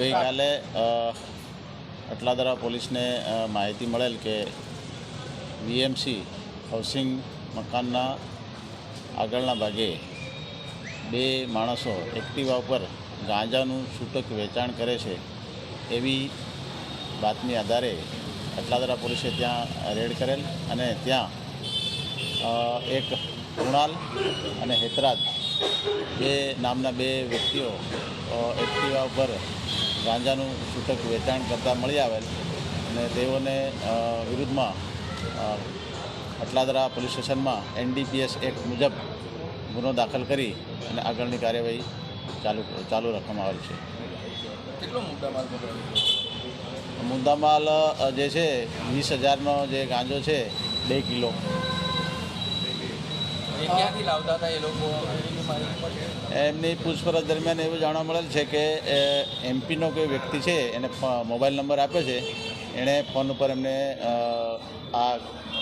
ગઈકાલે અટલાદરા પોલીસને માહિતી મળેલ કે વીએમસી હાઉસિંગ મકાનના આગળના ભાગે બે માણસો એક્ટિવા ઉપર ગાંજાનું છૂટક વેચાણ કરે છે એવી બાતમી આધારે અટલાદરા પોલીસે ત્યાં રેડ કરેલ અને ત્યાં એક કુણાલ અને હેતરાજ બે નામના બે વ્યક્તિઓ એક્ટિવા ઉપર ગાંજાનું છૂટક વેચાણ કરતા મળી આવેલ અને તેઓને વિરુદ્ધમાં અટલાદરા પોલીસ સ્ટેશનમાં NDPS એક્ટ મુજબ ગુનો દાખલ કરી અને આગળની કાર્યવાહી ચાલુ રાખવામાં આવેલ છે. કેટલો મુદ્દામાલ જે છે 20,000નો જે ગાંજો છે 2 કિલો. ક્યાંથી લાવતા હતા એ લોકો? એમની પૂછપરછ દરમિયાન એવું જાણવા મળેલ છે કે MP નો કોઈ વ્યક્તિ છે એને મોબાઈલ નંબર આપ્યો છે, એણે ફોન ઉપર એમને આ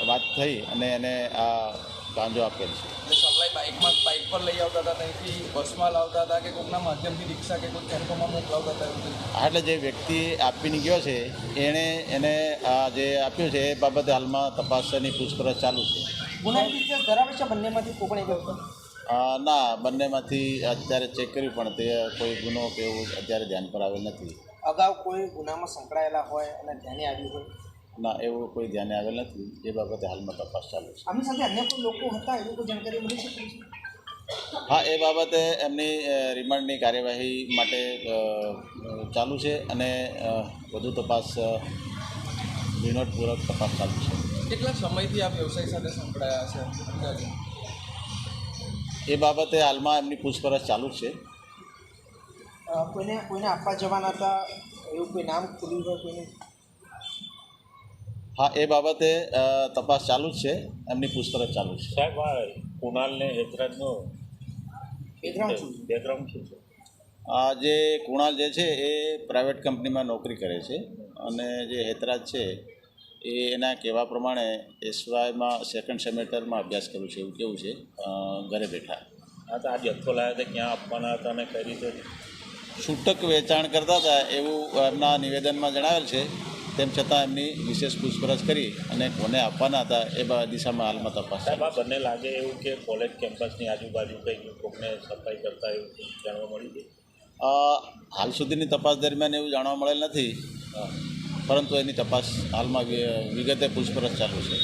વાત થઈ અને એને આ ગાંજો આપેલ છે. સપ્લાય બાઇક પર લઈ આવતા હતા, ત્યાંથી બસમાં લાવતા હતા કે કોઈના માધ્યમથી રિક્ષા કે કોઈ ટેમ્પોમાં મોકલાવતા હતા? એટલે જે વ્યક્તિ આપીને ગયો છે એને આ જે આપ્યું છે એ બાબતે હાલમાં તપાસની પૂછપરછ ચાલુ છે. ગુનાહિત ઇતિહાસ ધરાવે છે બંનેમાંથી કોકણે ગયો? ના, બંનેમાંથી અત્યારે ચેક કર્યું પણ તે કોઈ ગુનો કે એવું અત્યારે ધ્યાન પર આવેલ નથી. અગાઉ કોઈ ગુનામાં સંકળાયેલા હોય અને ધ્યાને આવ્યું હોય? ના, એવું કોઈ ધ્યાને આવેલ નથી. એ બાબતે હાલમાં તપાસ ચાલુ છે. આમની સાથે અન્ય કોઈ લોકો હતા એવી કોઈ જાણકારી મળી છે? હા, એ બાબતે એમની રિમાન્ડની કાર્યવાહી માટે ચાલુ છે અને વધુ તપાસ ઝીણવટપૂર્વક તપાસ ચાલુ છે. કેટલા સમયથી આ વ્યવસાય સાથે સંકળાયા છે? એ બાબતે હાલમાં એમની પૂછપરછ ચાલુ છે. કોઈને આપવા જવાના હતા એવું કોઈ નામ ખુલ્યું હોય કોઈને? હા, એ બાબતે તપાસ ચાલુ જ છે, એમની પૂછપરછ ચાલુ છે. સાહેબ, આ કુણાલ ને હેતરાજનો બેકગ્રાઉન્ડ શું છે? આ જે કુણાલ જે છે એ પ્રાઇવેટ કંપનીમાં નોકરી કરે છે અને જે હેતરાજ છે એ એના કહેવા પ્રમાણે SYમાં સેકન્ડ સેમેસ્ટરમાં અભ્યાસ કર્યું છે એવું કેવું છે, ઘરે બેઠા. હા, તો આ જથ્થો લાવ્યા હતા, ક્યાં આપવાના હતા અને કઈ રીતે? છૂટક વેચાણ કરતા હતા એવું એમના નિવેદનમાં જણાવેલ છે. તેમ છતાં એમની વિશેષ પૂછપરછ કરી અને કોને આપવાના હતા એ દિશામાં હાલમાં તપાસ. સાહેબ, આ બંને લાગે એવું કે કોલેજ કેમ્પસની આજુબાજુ કંઈ કોકને સફાઈ કરતા એવું જાણવા મળી છે? હાલ સુધીની તપાસ દરમિયાન એવું જાણવા મળેલ નથી, પરંતુ એની તપાસ હાલમાં વિગતે પૂછપરછ ચાલુ છે.